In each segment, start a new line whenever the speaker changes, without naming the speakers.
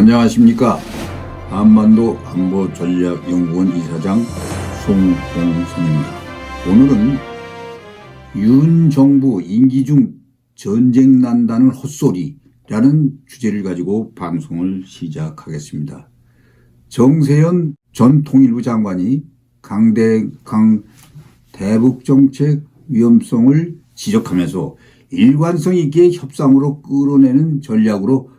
안녕하십니까. 한반도 안보전략연구원 이사장 송홍선입니다. 오늘은 윤 정부 임기 중 전쟁 난다는 헛소리라는 주제를 가지고 방송을 시작하겠습니다. 정세현 전 통일부 장관이 강대강 대북정책 위험성을 지적하면서 일관성 있게 협상으로 끌어내는 전략으로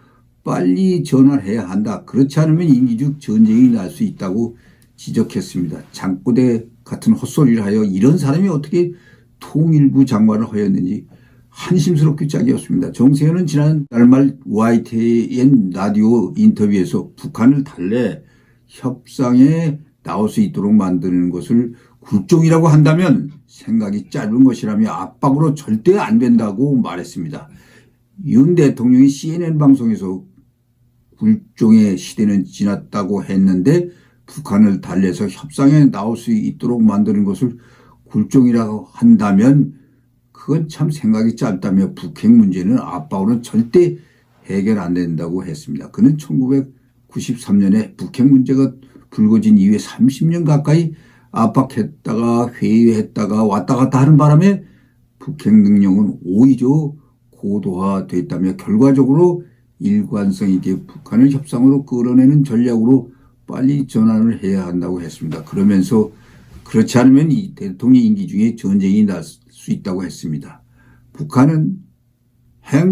빨리 전환해야 한다. 그렇지 않으면 임기중 전쟁이 날 수 있다고 지적했습니다. 장꼬대 같은 헛소리를 하여 이런 사람이 어떻게 통일부 장관을 하였는지 한심스럽게 짝이었습니다. 정세현은 지난 말 YTN 라디오 인터뷰에서 북한을 달래 협상에 나올 수 있도록 만드는 것을 굴종이라고 한다면 생각이 짧은 것이라며 압박으로 절대 안 된다고 말했습니다. 윤 대통령이 CNN 방송에서 굴종의 시대는 지났다고 했는데 북한을 달래서 협상에 나올 수 있도록 만드는 것을 굴종이라고 한다면 그건 참 생각이 짧다며 북핵 문제는 압박으로는 절대 해결 안 된다고 했습니다. 그는 1993년에 북핵 문제가 불거진 이후에 30년 가까이 압박했다가 회의했다가 왔다 갔다 하는 바람에 북핵 능력은 오히려 고도화됐다며 결과적으로 일관성 있게 북한을 협상으로 끌어내는 전략으로 빨리 전환을 해야 한다고 했습니다. 그러면서 그렇지 않으면 이 대통령 임기 중에 전쟁이 날 수 있다고 했습니다. 북한은 핵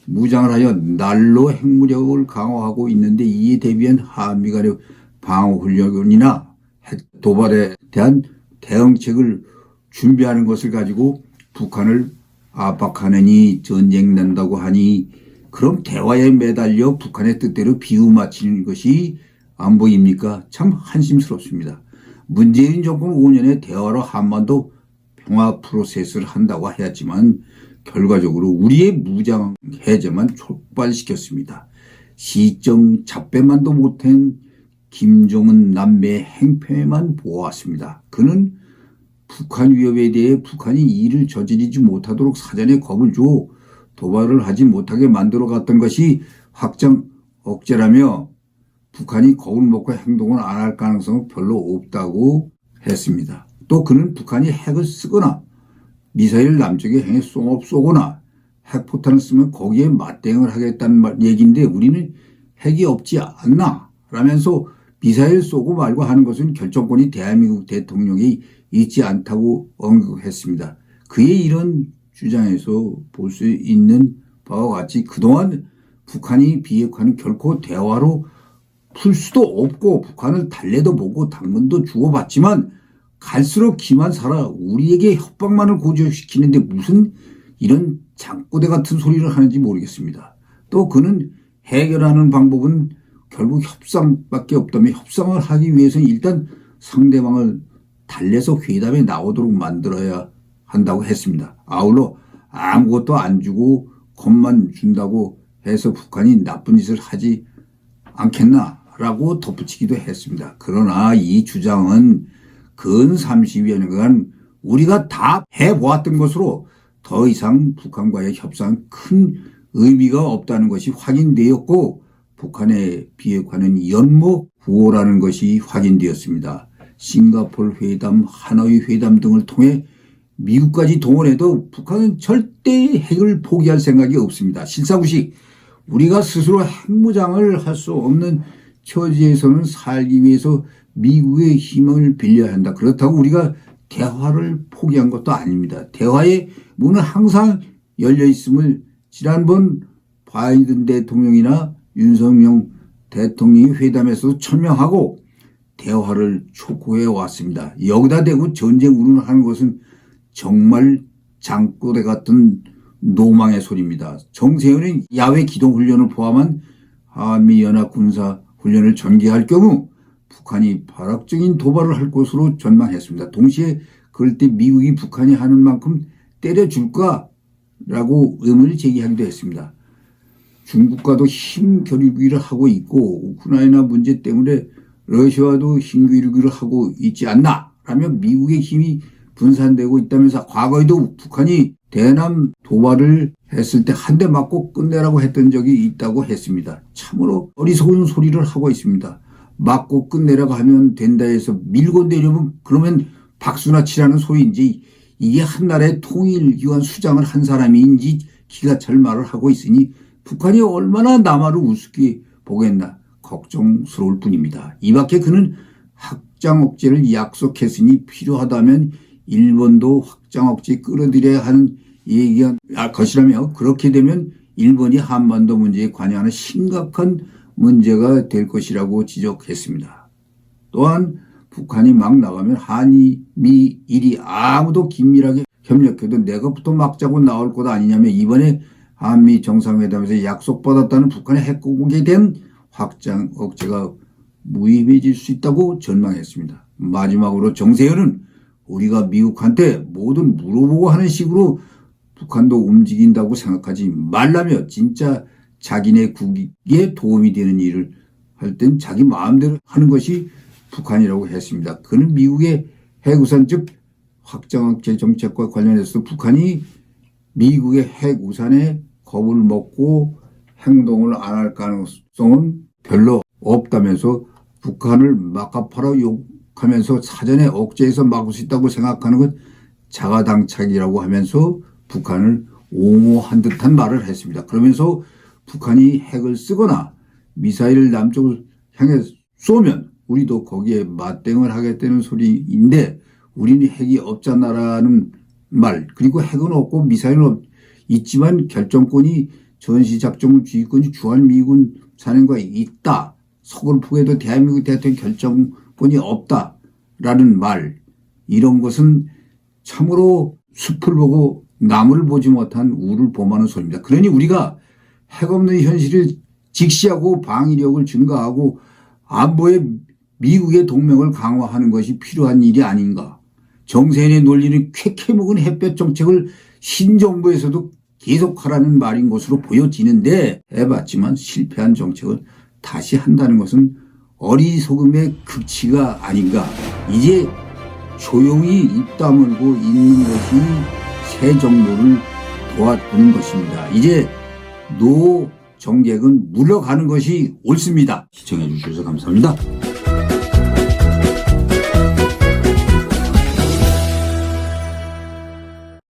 무장을 하여 날로 핵무력을 강화하고 있는데 이에 대비한 한미 간의 방어훈련이나 핵 도발에 대한 대응책을 준비하는 것을 가지고 북한을 압박하느니 전쟁 난다고 하니 그럼 대화에 매달려 북한의 뜻대로 비유 맞추는 것이 안보입니까? 참 한심스럽습니다. 문재인 정권 5년의 대화로 한반도 평화 프로세스를 한다고 하였지만 결과적으로 우리의 무장 해제만 촉발시켰습니다. 시정 잡배만도 못한 김정은 남매의 행패만 보았습니다. 그는 북한 위협에 대해 북한이 이를 저지르지 못하도록 사전에 겁을 줘 도발을 하지 못하게 만들어 갔던 것이 확정 억제라며 북한이 겁을 먹고 행동을 안 할 가능성은 별로 없다고 했습니다. 또 그는 북한이 핵을 쓰거나 미사일 남쪽에 향해 쏘거나 핵포탄을 쓰면 거기에 맞대응을 하겠다는 얘기인데 우리는 핵이 없지 않나 라면서 미사일 쏘고 말고 하는 것은 결정권이 대한민국 대통령이 있지 않다고 언급했습니다. 그의 이런 주장에서 볼 수 있는 바와 같이 그동안 북한이 비핵화는 결코 대화로 풀 수도 없고 북한을 달래도 보고 당근도 주고받지만 갈수록 기만 살아 우리에게 협박만을 고조시키는데 무슨 이런 장꼬대 같은 소리를 하는지 모르겠습니다. 또 그는 해결하는 방법은 결국 협상밖에 없다며 협상을 하기 위해서는 일단 상대방을 달래서 회담에 나오도록 만들어야 한다고 했습니다. 아울러 아무것도 안 주고 겁만 준다고 해서 북한이 나쁜 짓을 하지 않겠나라고 덧붙이기도 했습니다. 그러나 이 주장은 근 30여 년간 우리가 다 해보았던 것으로 더 이상 북한과의 협상은 큰 의미가 없다는 것이 확인되었고 북한의 비핵화는 연목구호라는 것이 확인되었습니다. 싱가포르 회담, 하노이 회담 등을 통해 미국까지 동원해도 북한은 절대 핵을 포기할 생각이 없습니다. 실사구식 우리가 스스로 핵무장을 할 수 없는 처지에서는 살기 위해서 미국의 힘을 빌려야 한다. 그렇다고 우리가 대화를 포기한 것도 아닙니다. 대화의 문은 항상 열려 있음을 지난번 바이든 대통령이나 윤석열 대통령이 회담에서도 천명하고 대화를 촉구해 왔습니다. 여기다 대고 전쟁 운운하는 것은 정말 장꼬대 같은 노망의 소리입니다. 정세현은 야외 기동훈련을 포함한 한미연합 군사훈련을 전개할 경우 북한이 발악적인 도발을 할 것으로 전망했습니다. 동시에 그럴 때 미국이 북한이 하는 만큼 때려줄까라고 의문을 제기하기도 했습니다. 중국과도 힘 겨루기를 하고 있고 우크라이나 문제 때문에 러시아와도 힘 겨루기를 하고 있지 않나 라며 미국의 힘이 분산되고 있다면서 과거에도 북한이 대남 도발을 했을 때 한 대 맞고 끝내라고 했던 적이 있다고 했습니다. 참으로 어리석은 소리를 하고 있습니다. 맞고 끝내라고 하면 된다 해서 밀고 내려면 그러면 박수나 치라는 소리인지 이게 한나라의 통일기관 수장을 한 사람인지 기가 찰 말을 하고 있으니 북한이 얼마나 남한을 우습게 보겠나 걱정스러울 뿐입니다. 이밖에 그는 확장 억제를 약속했으니 필요하다면 일본도 확장 억제 끌어들여야 하는 얘기가 것이라며 그렇게 되면 일본이 한반도 문제에 관여하는 심각한 문제가 될 것이라고 지적했습니다. 또한 북한이 막 나가면 한미, 일이 아무도 긴밀하게 협력해도 내가부터 막자고 나올 것 아니냐며 이번에 한미 정상회담에서 약속받았다는 북한의 핵공격에 대한 확장 억제가 무의미해질 수 있다고 전망했습니다. 마지막으로 정세현은 우리가 미국한테 뭐든 물어보고 하는 식으로 북한도 움직인다고 생각하지 말라며 진짜 자기네 국익에 도움이 되는 일을 할 땐 자기 마음대로 하는 것이 북한이라고 했습니다. 그는 미국의 핵우산 즉 확장억제 정책과 관련해서 북한이 미국의 핵우산에 겁을 먹고 행동을 안 할 가능성은 별로 없다면서 북한을 막아파라 욕하면서 사전에 억제해서 막을 수 있다고 생각하는 것 자가당착이라고 하면서 북한을 옹호한 듯한 말을 했습니다. 그러면서 북한이 핵을 쓰거나 미사일을 남쪽을 향해 쏘면 우리도 거기에 맞대응을 하겠다는 소리인데 우리는 핵이 없잖아라는 말 그리고 핵은 없고 미사일은 있지만 결정권이 전시작전 주의권이 주한미군 사령관에 있다. 서글프게도 대한민국 대통령 결정권이 없다라는 말 이런 것은 참으로 숲을 보고 나무를 보지 못한 우를 범하는 소리입니다. 그러니 우리가 핵 없는 현실을 직시하고 방위력을 증가하고 안보에 미국의 동맹을 강화하는 것이 필요한 일이 아닌가. 정세현의 논리는 쾌쾌 먹은 햇볕 정책을 신정부에서도 계속하라는 말인 것으로 보여지는데 해봤지만 실패한 정책을 다시 한다는 것은 어리석음의 극치가 아닌가. 이제 조용히 입 다물고 있는 것이 새 정부를 도와주는 것입니다. 이제 노 정객은 물러가는 것이 옳습니다. 시청해 주셔서 감사합니다.